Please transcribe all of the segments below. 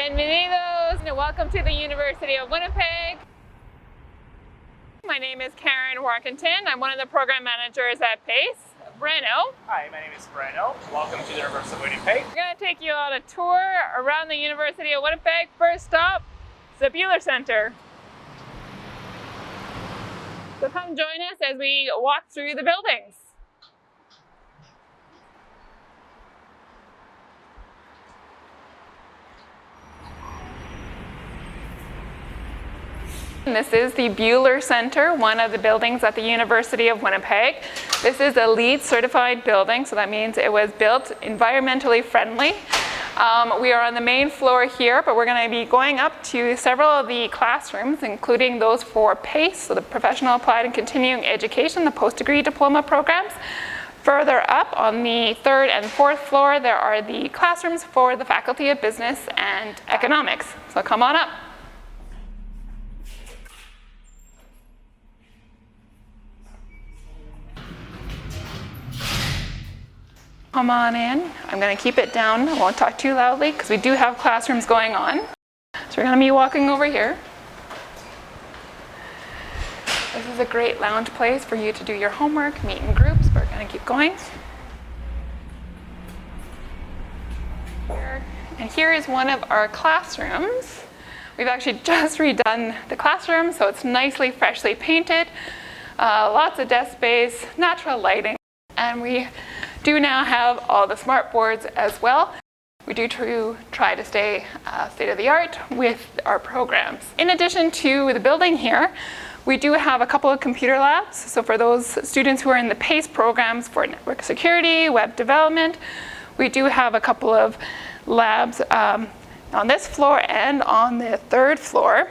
Bienvenidos and welcome to the University of Winnipeg. My name is Karen Warkentin. I'm one of the program managers at PACE. Breno. Hi, my name is Breno. Welcome to the University of Winnipeg. We're going to take you on a tour around the University of Winnipeg. First stop, the Buehler Center. So come join us as we walk through the buildings. This is the Buehler Center, one of the buildings at the University of Winnipeg. This is a LEED certified building, so that means it was built environmentally friendly. We are on the main floor here, but we're going to be going up to several of the classrooms, including those for PACE, so the Professional Applied and Continuing Education, the post-degree diploma programs. Further up on the third and fourth floor, there are the classrooms for the Faculty of Business and Economics. So come on up. Come on in. I'm going to keep it down. I won't talk too loudly because we do have classrooms going on. So we're going to be walking over here. This is a great lounge place for you to do your homework, meet in groups. We're going to keep going. And here is one of our classrooms. We've actually just redone the classroom, so it's nicely, freshly painted. Lots of desk space, natural lighting, and we do now have all the smart boards as well. We do try to stay state-of-the-art with our programs. In addition to the building here, we do have a couple of computer labs. So for those students who are in the PACE programs for network security, web development, we do have a couple of labs on this floor and on the third floor.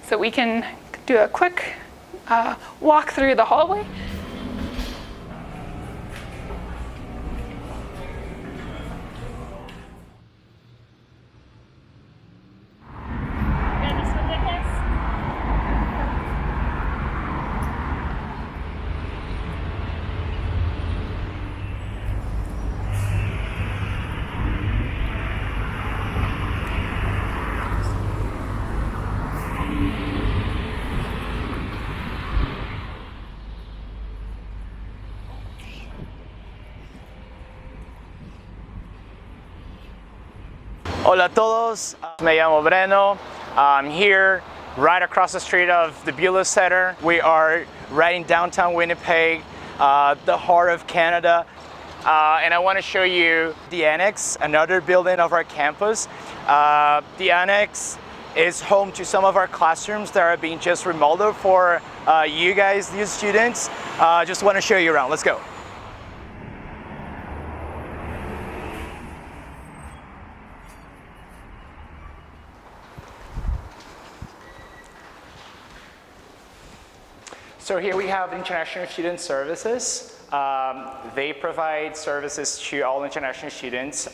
So we can do a quick walk through the hallway. Hola a todos, me llamo Breno. I'm here right across the street of the Buehler Center. We are right in downtown Winnipeg, the heart of Canada. And I want to show you the annex, another building of our campus. The annex is home to some of our classrooms that are being just remodeled for you guys, these students. Just want to show you around. Let's go. So here we have International Student Services. They provide services to all international students,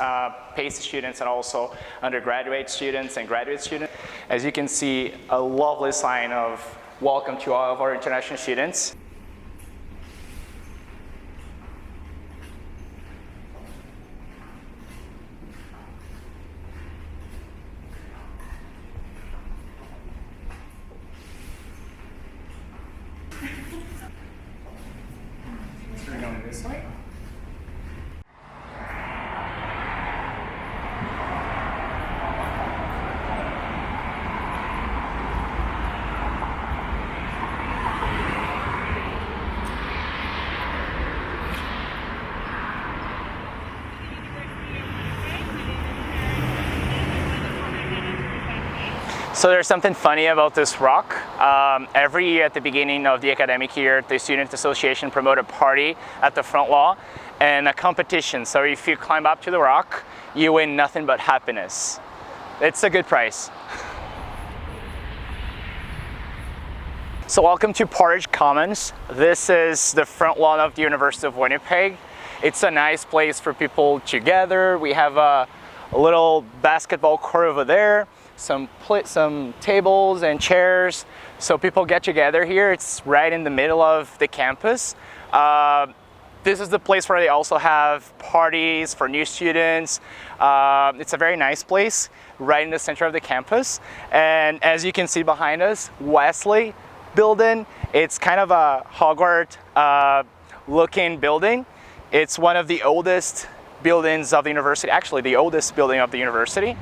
PACE students, and also undergraduate students and graduate students. As you can see, a lovely sign of welcome to all of our international students. So we're going this way. So there's something funny about this rock. Every year at the beginning of the academic year, the Student Association promote a party at the front lawn and a competition. So if you climb up to the rock, you win nothing but happiness. It's a good prize. So welcome to Portage Commons. This is the front lawn of the University of Winnipeg. It's a nice place for people to gather. We have a little basketball court over there. Some tables and chairs, so people get together here. It's right in the middle of the campus. This is the place where they also have parties for new students. It's a very nice place, right in the center of the campus. And as you can see behind us, Wesley building. It's kind of a Hogwarts looking building. It's one of the oldest buildings of the university, actually the oldest building of the university.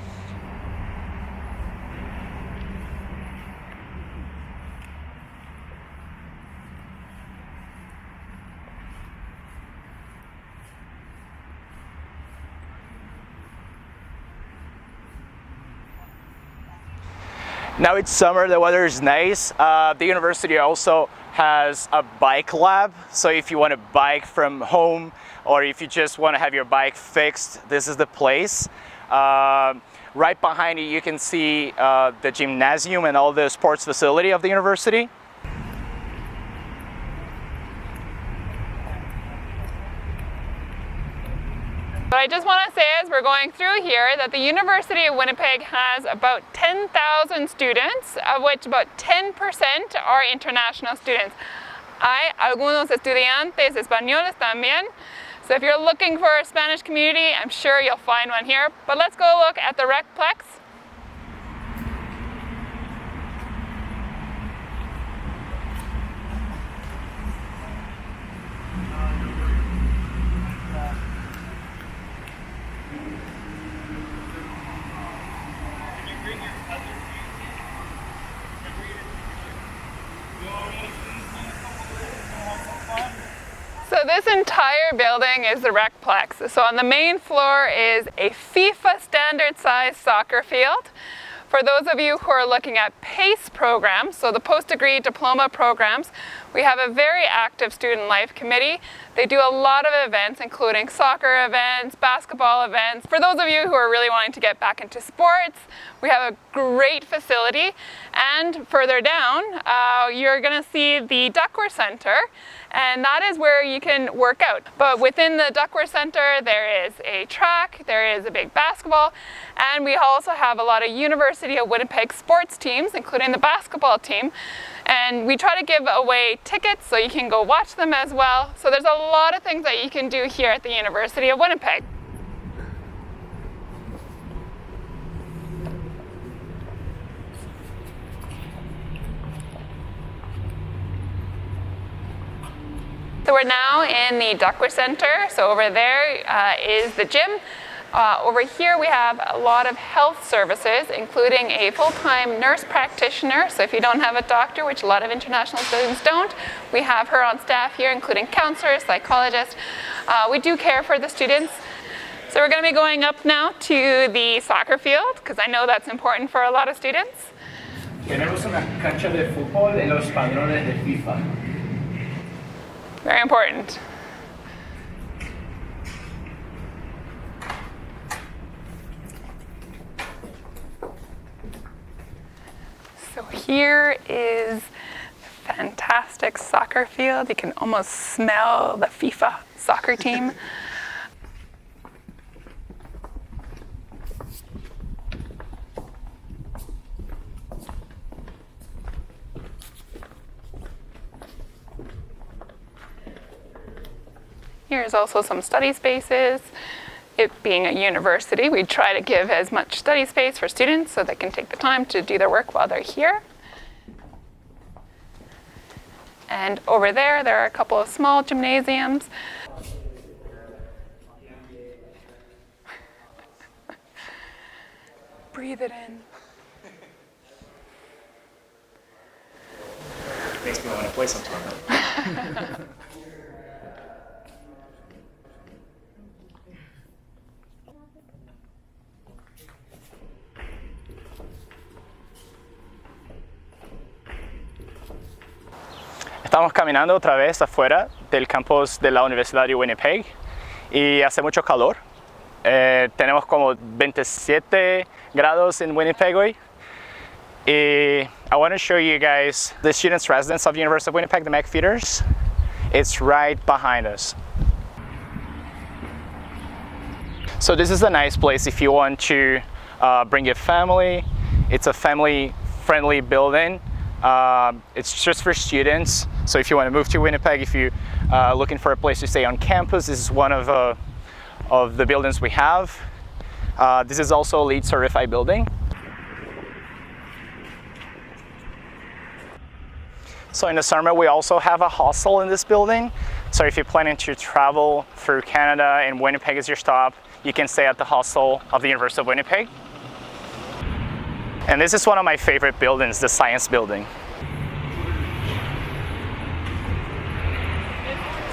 Now it's summer, the weather is nice. The university also has a bike lab, so if you want to bike from home or if you just want to have your bike fixed, this is the place. Right behind you, you can see the gymnasium and all the sports facility of the university. What I just want to say as we're going through here that the University of Winnipeg has about 10,000 students, of which about 10% are international students. Hay algunos estudiantes españoles también. So if you're looking for a Spanish community, I'm sure you'll find one here. But let's go look at the Recplex. So this entire building is the Recplex. So on the main floor is a FIFA standard size soccer field. For those of you who are looking at PACE programs, so the post-degree diploma programs, we have a very active student life committee. They do a lot of events, including soccer events, basketball events. For those of you who are really wanting to get back into sports, we have a great facility. And further down, you're going to see the Duckworth Center, and that is where you can work out. But within the Duckworth Center, there is a track, there is a big basketball, and we also have a lot of University of Winnipeg sports teams, including the basketball team. And we try to give away tickets so you can go watch them as well. So there's a lot of things that you can do here at the University of Winnipeg. So we're now in the Duckworth Center. So over there is the gym. Over here we have a lot of health services, including a full-time nurse practitioner. So if you don't have a doctor, which a lot of international students don't, we have her on staff here, including counselors, psychologists. We do care for the students. So we're going to be going up now to the soccer field, because I know that's important for a lot of students. Tenemos una cancha de fútbol en los padrones de FIFA. Very important. So here is a fantastic soccer field. You can almost smell the FIFA soccer team. Here's also some study spaces. It being a university, we try to give as much study space for students so they can take the time to do their work while they're here. And over there are a couple of small gymnasiums. Breathe it in. Makes me want to play sometime. Estamos caminando otra vez afuera del campus de la Universidad de Winnipeg y hace mucho calor. Tenemos como 27 grados in Winnipeg hoy. I want to show you guys the students' residence of the University of Winnipeg, the McFeeders. It's right behind us. So this is a nice place if you want to bring your family. It's a family-friendly building. It's just for students. So if you want to move to Winnipeg, if you're looking for a place to stay on campus, this is one of the buildings we have. This is also a LEED certified building. So in the summer, we also have a hostel in this building. So if you're planning to travel through Canada and Winnipeg is your stop, you can stay at the hostel of the University of Winnipeg. And this is one of my favorite buildings, the science building.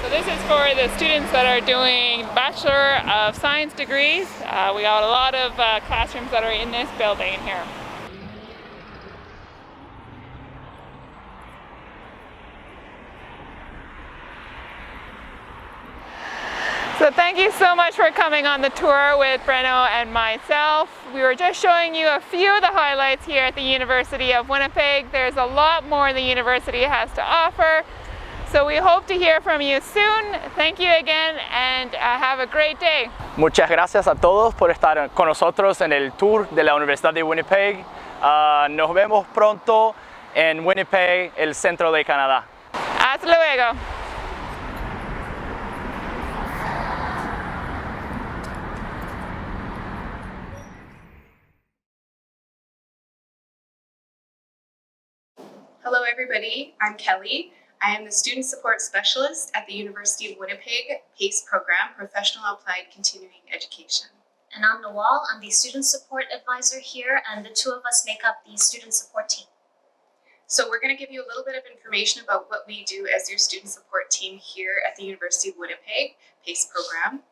So this is for the students that are doing Bachelor of Science degrees. We got a lot of classrooms that are in this building here. So thank you so much for coming on the tour with Breno and myself. We were just showing you a few of the highlights here at the University of Winnipeg. There's a lot more the university has to offer. So we hope to hear from you soon. Thank you again and have a great day. Muchas gracias a todos por estar con nosotros en el tour de la Universidad de Winnipeg. Nos vemos pronto en Winnipeg, el centro de Canadá. Hasta luego. Hello everybody, I'm Kelly. I am the Student Support Specialist at the University of Winnipeg PACE program, Professional Applied Continuing Education. And I'm Nawal, I'm the Student Support Advisor here, and the two of us make up the Student Support team. So we're going to give you a little bit of information about what we do as your student support team here at the University of Winnipeg PACE program.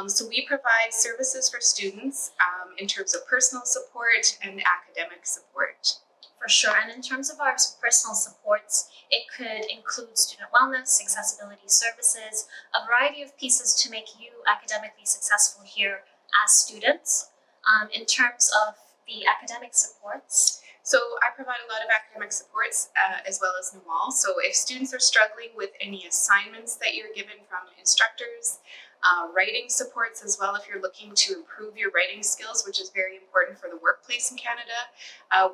So we provide services for students in terms of personal support and academic support. For sure, and in terms of our personal supports, it could include student wellness, accessibility services, a variety of pieces to make you academically successful here as students. In terms of the academic supports, so I provide a lot of academic supports as well as Nawal. So if students are struggling with any assignments that you're given from instructors, writing supports as well if you're looking to improve your writing skills, which is very important for the workplace in Canada.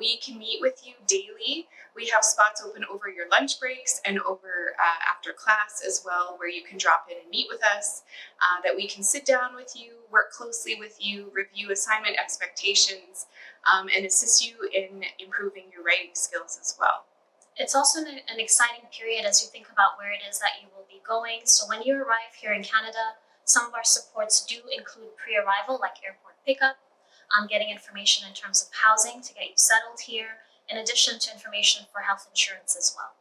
We can meet with you daily. We have spots open over your lunch breaks and over after class as well, where you can drop in and meet with us, that we can sit down with you, work closely with you, review assignment expectations, and assist you in improving your writing skills as well. it's also an exciting period as you think about where it is that you will be going. So when you arrive here in Canada, some of our supports do include pre-arrival, like airport pickup, getting information in terms of housing to get you settled here, in addition to information for health insurance as well.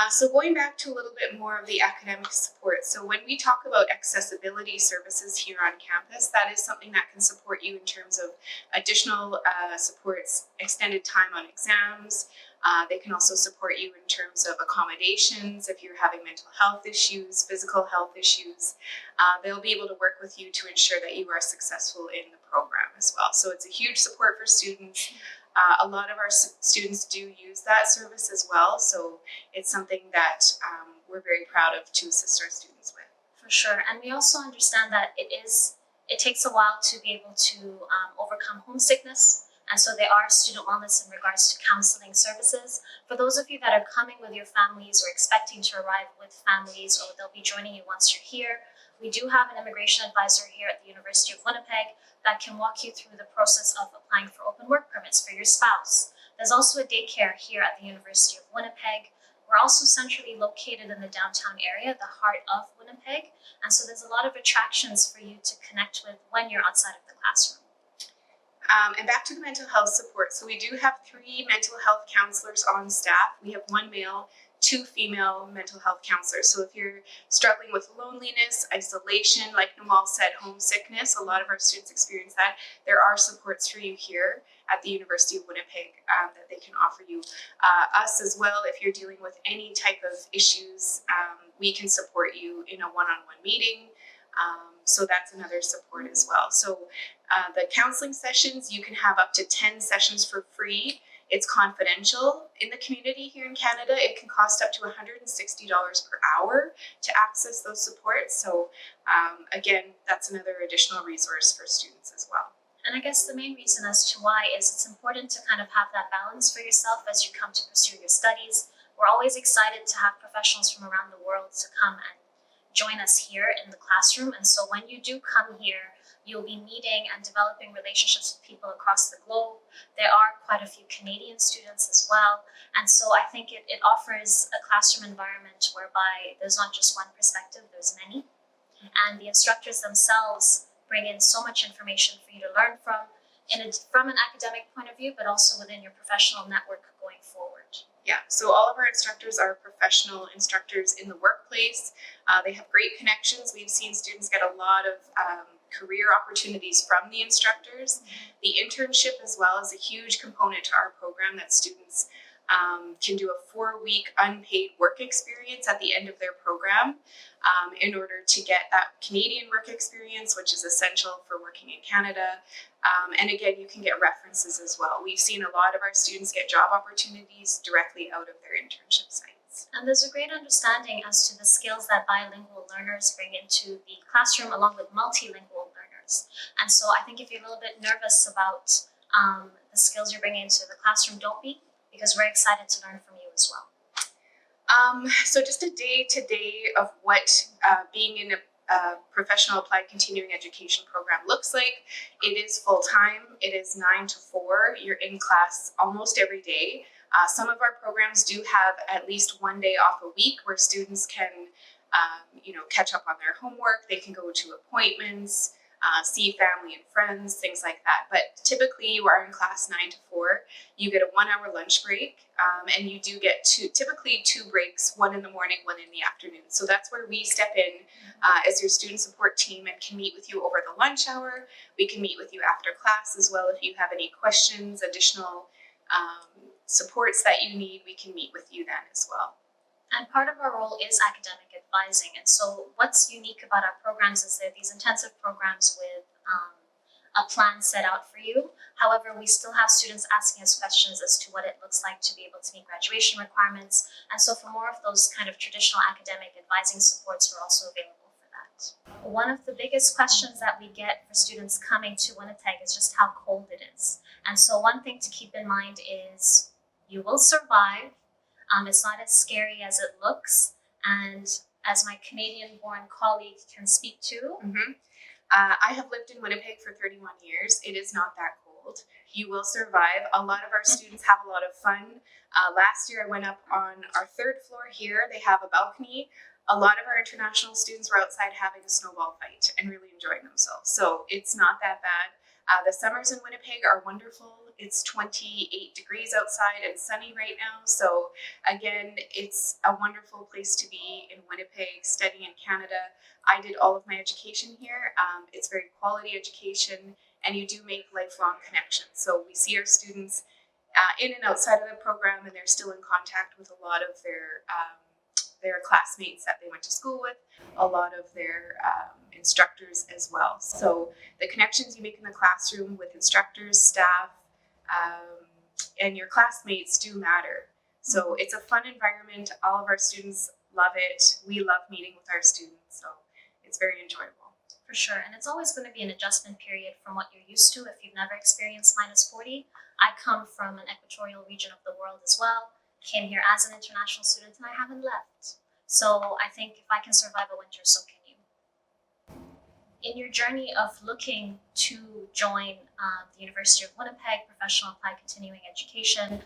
So going back to a little bit more of the academic support. So when we talk about accessibility services here on campus, that is something that can support you in terms of additional supports, extended time on exams. They can also support you in terms of accommodations if you're having mental health issues, physical health issues. They'll be able to work with you to ensure that you are successful in the program as well. So it's a huge support for students. A lot of our students do use that service as well, so it's something that we're very proud of to assist our students with. For sure, and we also understand that it takes a while to be able to overcome homesickness, and so there are student wellness in regards to counseling services. For those of you that are coming with your families or expecting to arrive with families, or they'll be joining you once you're here, we do have an immigration advisor here at the University of Winnipeg that can walk you through the process of applying for open work permits for your spouse. There's also a daycare here at the University of Winnipeg. We're also centrally located in the downtown area, the heart of Winnipeg, and so there's a lot of attractions for you to connect with when you're outside of the classroom. And back to the mental health support. So we do have 3 mental health counselors on staff. We have 1 male, 2 female mental health counselors. So if you're struggling with loneliness, isolation, like Namal said, homesickness, a lot of our students experience that, there are supports for you here at the University of Winnipeg that they can offer you. Us as well, if you're dealing with any type of issues, we can support you in a one-on-one meeting. So that's another support as well. So the counseling sessions, you can have up to 10 sessions for free. It's confidential in the community here in Canada. It can cost up to $160 per hour to access those supports. So again, that's another additional resource for students as well. And I guess the main reason as to why is it's important to kind of have that balance for yourself as you come to pursue your studies. we're always excited to have professionals from around the world to come and join us here in the classroom. And so when you do come here, you'll be meeting and developing relationships with people across the globe. There are quite a few Canadian students as well. And so I think it offers a classroom environment whereby there's not just one perspective, there's many. And the instructors themselves bring in so much information for you to learn from an academic point of view, but also within your professional network going forward. Yeah, so all of our instructors are professional instructors in the workplace. They have great connections. We've seen students get a lot of career opportunities from the instructors. The internship as well is a huge component to our program, that students can do a 4-week unpaid work experience at the end of their program in order to get that Canadian work experience, which is essential for working in Canada. And again, you can get references as well. We've seen a lot of our students get job opportunities directly out of their internship sites. And there's a great understanding as to the skills that bilingual learners bring into the classroom along with multilingual learners. And so I think if you're a little bit nervous about the skills you're bringing into the classroom, don't be, because we're excited to learn from you as well. So just a day-to-day of what being in a professional applied continuing education program looks like. It is full-time. It is 9 to 4. You're in class almost every day. Some of our programs do have at least one day off a week where students can catch up on their homework. They can go to appointments, see family and friends, things like that. But typically you are in class 9 to 4. You get a 1-hour lunch break, and you do get typically 2 breaks, one in the morning, one in the afternoon. So that's where we step in as your student support team and can meet with you over the lunch hour. We can meet with you after class as well. If you have any questions, additional supports that you need, we can meet with you then as well. And part of our role is academic advising. And so what's unique about our programs is they're these intensive programs with a plan set out for you. However, we still have students asking us questions as to what it looks like to be able to meet graduation requirements. And so for more of those kind of traditional academic advising supports, we're also available for that. One of the biggest questions that we get for students coming to Winnipeg is just how cold it is. And so one thing to keep in mind is you will survive. It's not as scary as it looks. And as my Canadian-born colleague can speak to, I have lived in Winnipeg for 31 years. It is not that cold. You will survive. A lot of our students have a lot of fun. Last year I went up on our 3rd floor here. They have a balcony. A lot of our international students were outside having a snowball fight and really enjoying themselves. So it's not that bad. The summers in Winnipeg are wonderful. It's 28 degrees outside and sunny right now. So again, it's a wonderful place to be in Winnipeg, studying in Canada. I did all of my education here. It's very quality education, and you do make lifelong connections. So we see our students in and outside of the program, and they're still in contact with a lot of their classmates that they went to school with, a lot of their instructors as well. So the connections you make in the classroom with instructors, staff, and your classmates do matter. So it's a fun environment. All of our students love it. We love meeting with our students, so it's very enjoyable. for sure. And it's always going to be an adjustment period from what you're used to if you've never experienced -40. I come from an equatorial region of the world as well, came here as an international student, and I haven't left. So I think if I can survive a winter, so can you. In your journey of looking to join the University of Winnipeg Professional Applied Continuing Education,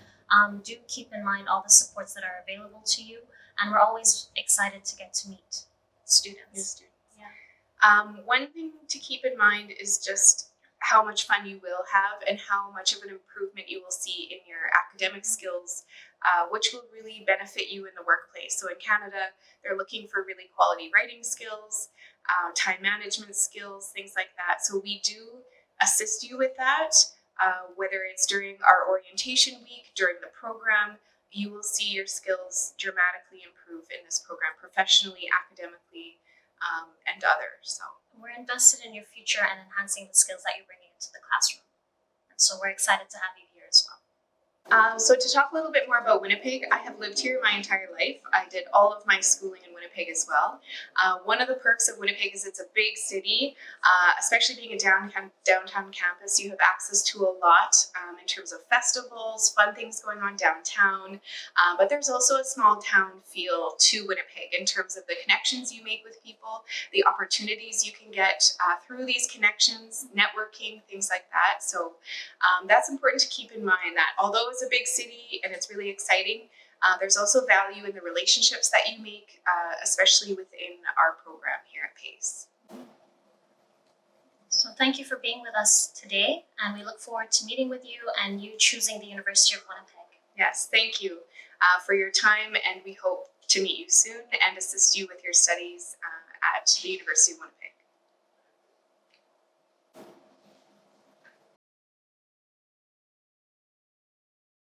do keep in mind all the supports that are available to you, and we're always excited to get to meet students. One thing to keep in mind is just how much fun you will have and how much of an improvement you will see in your academic skills, which will really benefit you in the workplace. So in Canada, they're looking for really quality writing skills, time management skills, things like that. So we do assist you with that, whether it's during our orientation week, during the program. You will see your skills dramatically improve in this program, professionally, academically, and others. So we're invested in your future and enhancing the skills that you're bringing into the classroom. And so we're excited to have you here as well. So to talk a little bit more about Winnipeg, I have lived here my entire life. I did all of my schooling in Winnipeg as well. One of the perks of Winnipeg is it's a big city, especially being a downtown campus. You have access to a lot in terms of festivals, fun things going on downtown, but there's also a small town feel to Winnipeg in terms of the connections you make with people, the opportunities you can get through these connections, networking, things like that. So that's important to keep in mind, that although it's a big city and it's really exciting, there's also value in the relationships that you make, especially within our program here at PACE. So thank you for being with us today, and we look forward to meeting with you and you choosing the University of Winnipeg. Yes, thank you for your time, and we hope to meet you soon and assist you with your studies at the University of Winnipeg.